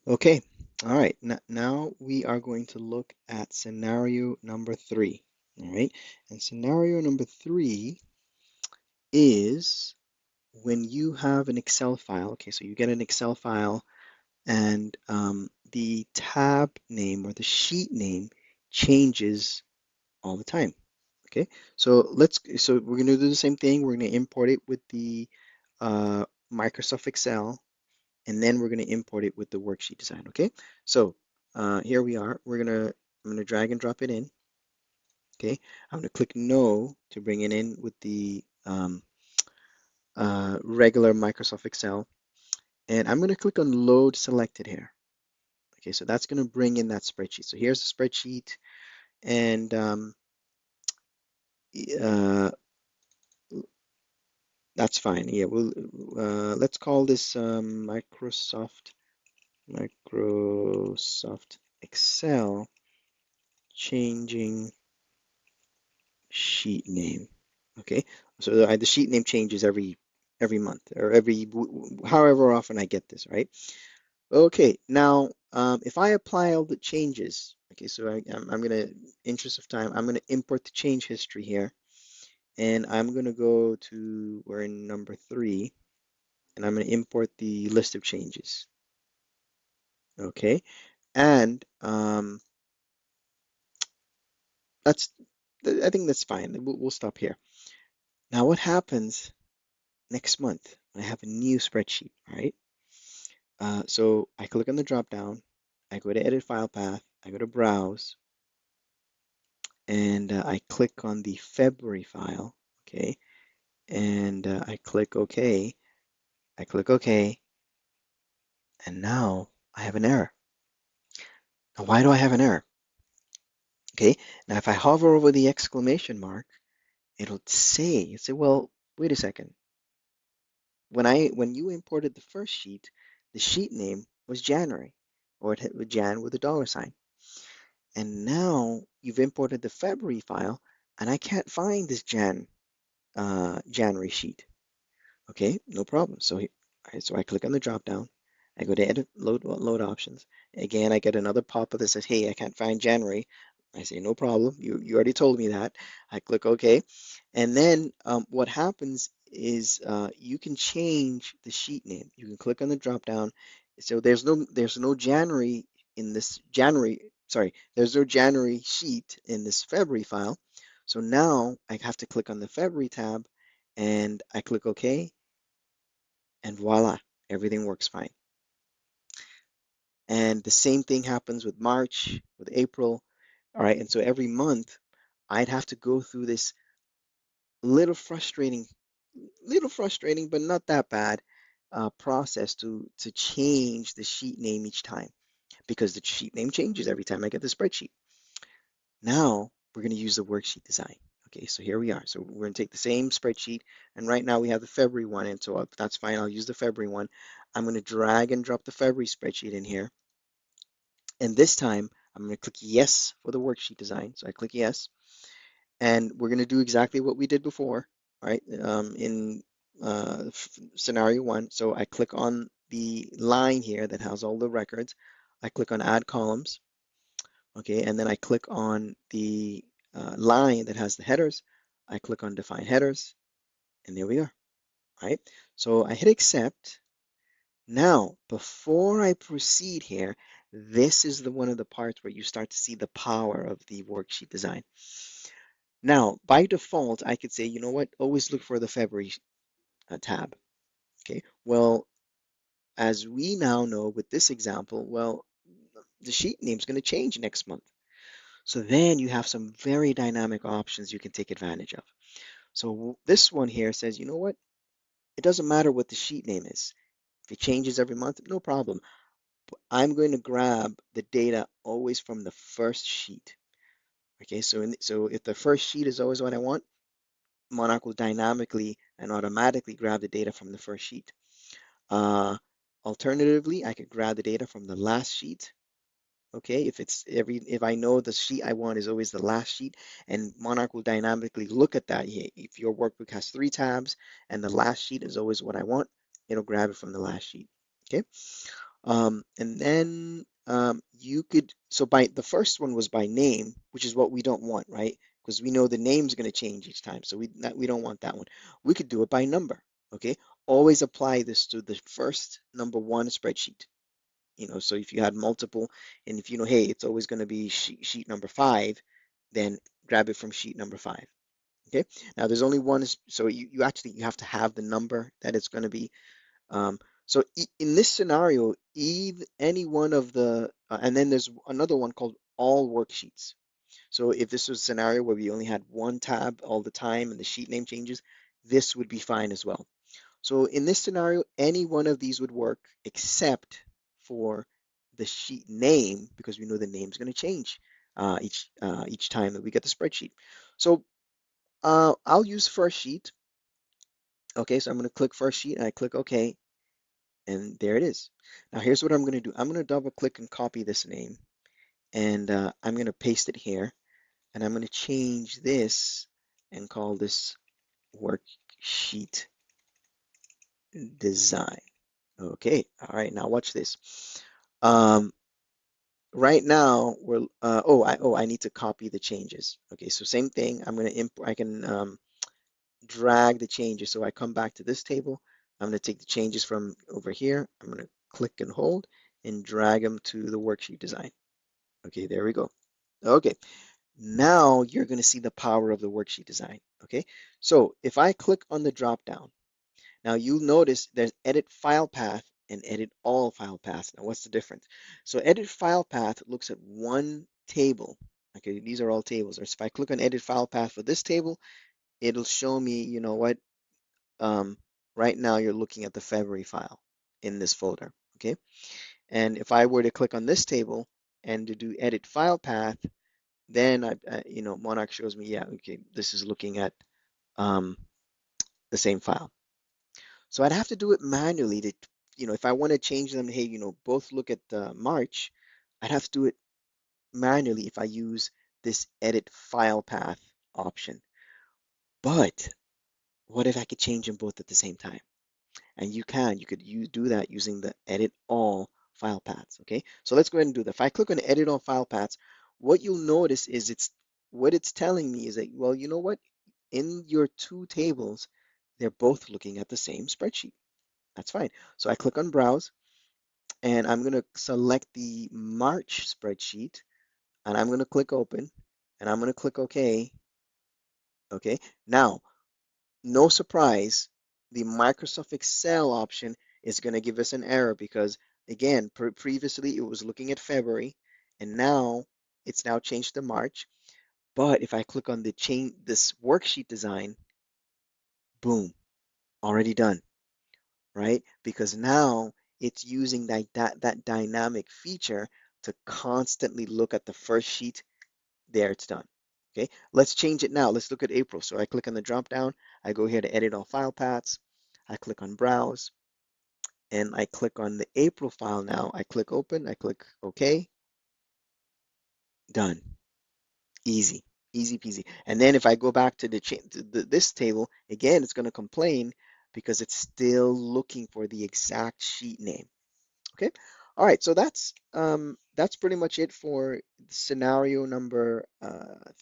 Okay, all right. Now we are going to look at scenario number three. All right, and scenario number three is when you have an Excel file. Okay, so you get an Excel file and the tab name or the sheet name changes all the time. Okay, so we're gonna do the same thing. We're gonna import it with the uh, Microsoft Excel, and then we're going to import it with the worksheet design. Okay, so here we are. I'm gonna drag and drop it in. Okay, I'm gonna click no to bring it in with the regular Microsoft Excel, and I'm gonna click on load selected here. Okay, so that's gonna bring in that spreadsheet. So here's the spreadsheet, and uh, that's fine. Yeah, let's call this Microsoft Excel changing sheet name. Okay, so the sheet name changes every month or however often I get this, right? Okay, now if I apply all the changes, okay, so I'm gonna, interest of time, I'm gonna import the change history here, and I'm gonna go to, we're in number three, and I'm gonna import the list of changes. Okay, and that's, I think that's fine. We'll stop here. Now, what happens next month? I have a new spreadsheet, right? So I click on the drop down, I go to edit file path, I go to browse, and I click on the February file, okay, and I click OK, I click OK, and now I have an error. Now, why do I have an error? Okay, now if I hover over the exclamation mark, it'll say, well, wait a second. When you imported the first sheet, the sheet name was January, or it had Jan with a dollar sign. And now you've imported the February file, and I can't find this January sheet. Okay, no problem. So I click on the drop down. I go to edit load options. Again, I get another pop-up that says, "Hey, I can't find January." I say, "No problem. You already told me that." I click OK, and then what happens is you can change the sheet name. You can click on the drop down. So there's no January in this January. Sorry, there's no January sheet in this February file. So now I have to click on the February tab, and I click OK, and voila, everything works fine. And the same thing happens with March, with April. All right, and so every month I'd have to go through this little frustrating, but not that bad process to change the sheet name each time, because the sheet name changes every time I get the spreadsheet. Now we're going to use the worksheet design. Okay, so here we are. So we're going to take the same spreadsheet, and right now we have the February one, and so that's fine. I'll use the February one. I'm going to drag and drop the February spreadsheet in here, and this time I'm going to click yes for the worksheet design. So I click yes, and we're going to do exactly what we did before, right? In scenario one. So I click on the line here that has all the records. I click on add columns, okay, and then I click on the line that has the headers. I click on define headers, and there we are, right? So I hit accept. Now, before I proceed here, this is the one of the parts where you start to see the power of the worksheet design. Now, by default, I could say, you know what, always look for the February tab. Okay, well, as we now know with this example, well, the sheet name is going to change next month. So then you have some very dynamic options you can take advantage of. So this one here says, you know what, it doesn't matter what the sheet name is. If it changes every month, no problem. I'm going to grab the data always from the first sheet. Okay, so if the first sheet is always what I want, Monarch will dynamically and automatically grab the data from the first sheet. Uh, Alternatively, I could grab the data from the last sheet. Okay, if I know the sheet I want is always the last sheet, and Monarch will dynamically look at that. If your workbook has 3 tabs and the last sheet is always what I want, it'll grab it from the last sheet. Okay. And then you could, so by the first one was by name, which is what we don't want, right? Because we know the name's going to change each time, so we don't want that one. We could do it by number, okay? Always apply this to the first number one spreadsheet. So if you had multiple, and if you know, hey, it's always going to be sheet number five, then grab it from sheet number five. Okay. Now there's only one, so you actually you have to have the number that it's going to be. Um, so in this scenario, any one of the, and then there's another one called all worksheets. So if this was a scenario where we only had one tab all the time and the sheet name changes, this would be fine as well. So in this scenario, any one of these would work except for the sheet name because we know the name's going to change each time that we get the spreadsheet. So I'll use first sheet. Okay, so I'm going to click first sheet and I click OK, and there it is. Now here's what I'm going to do. I'm going to double click and copy this name, and I'm going to paste it here, and I'm going to change this and call this worksheet design. Okay, all right, now watch this. Um, right now we're I need to copy the changes. Okay, so same thing. I'm going to import. I can drag the changes. So I come back to this table. I'm going to take the changes from over here. I'm going to click and hold and drag them to the worksheet design. Okay, there we go. Okay, now you're going to see the power of the worksheet design. Okay, so if I click on the drop down, now you'll notice there's edit file path and edit all file paths. Now what's the difference? So edit file path looks at one table. Okay, these are all tables. Or if I click on edit file path for this table, it'll show me, you know what, um, right now you're looking at the February file in this folder, okay? And if I were to click on this table and to do edit file path, then Monarch shows me, yeah, okay, this is looking at um, the same file. So I'd have to do it manually to, if I want to change them, hey, both look at March, I'd have to do it manually if I use this edit file path option. But what if I could change them both at the same time? And you could do that using the edit all file paths. Okay, so let's go ahead and do that. If I click on edit all file paths, what you'll notice is what it's telling me is that, well, you know what, in your two tables they're both looking at the same spreadsheet. That's fine. So I click on browse and I'm going to select the March spreadsheet and I'm going to click open and I'm going to click OK. Okay, now no surprise, the Microsoft Excel option is going to give us an error because, again, previously it was looking at February, and now it's now changed to March. But if I click on the change this worksheet design, boom, already done, right? Because now it's using that dynamic feature to constantly look at the first sheet. There, it's done. Okay, let's change it now. Let's look at April. So I click on the drop down. I go here to edit all file paths. I click on browse and I click on the April file now. I click open. I click OK. Done. Easy. Easy peasy. And then if I go back to this table, again, it's going to complain because it's still looking for the exact sheet name. Okay. All right. So that's pretty much it for scenario number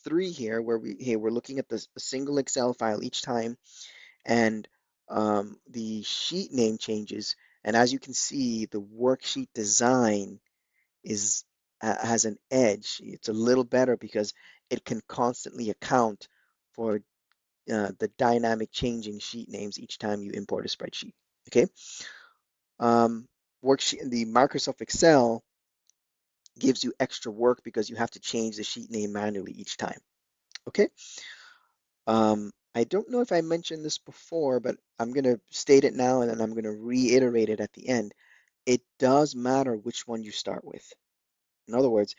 3 here, where we're looking at this a single Excel file each time, and the sheet name changes. And as you can see, the worksheet design is has an edge. It's a little better because it can constantly account for the dynamic changing sheet names each time you import a spreadsheet. Okay. Um, the Microsoft Excel gives you extra work because you have to change the sheet name manually each time. Okay. I don't know if I mentioned this before, but I'm going to state it now and then I'm going to reiterate it at the end. It does matter which one you start with. In other words,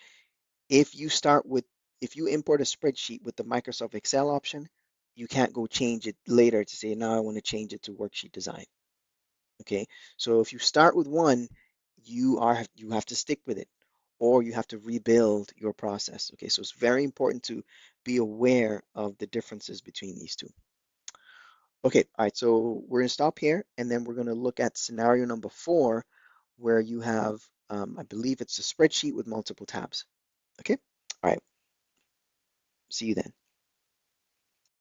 if you start with, if you import a spreadsheet with the Microsoft Excel option, you can't go change it later to say, now I want to change it to worksheet design. Okay, so if you start with one, you have to stick with it, or you have to rebuild your process. Okay, so it's very important to be aware of the differences between these two. Okay, all right, so we're gonna stop here and then we're gonna look at scenario number 4, where you have, I believe it's a spreadsheet with multiple tabs. Okay? All right. See you then.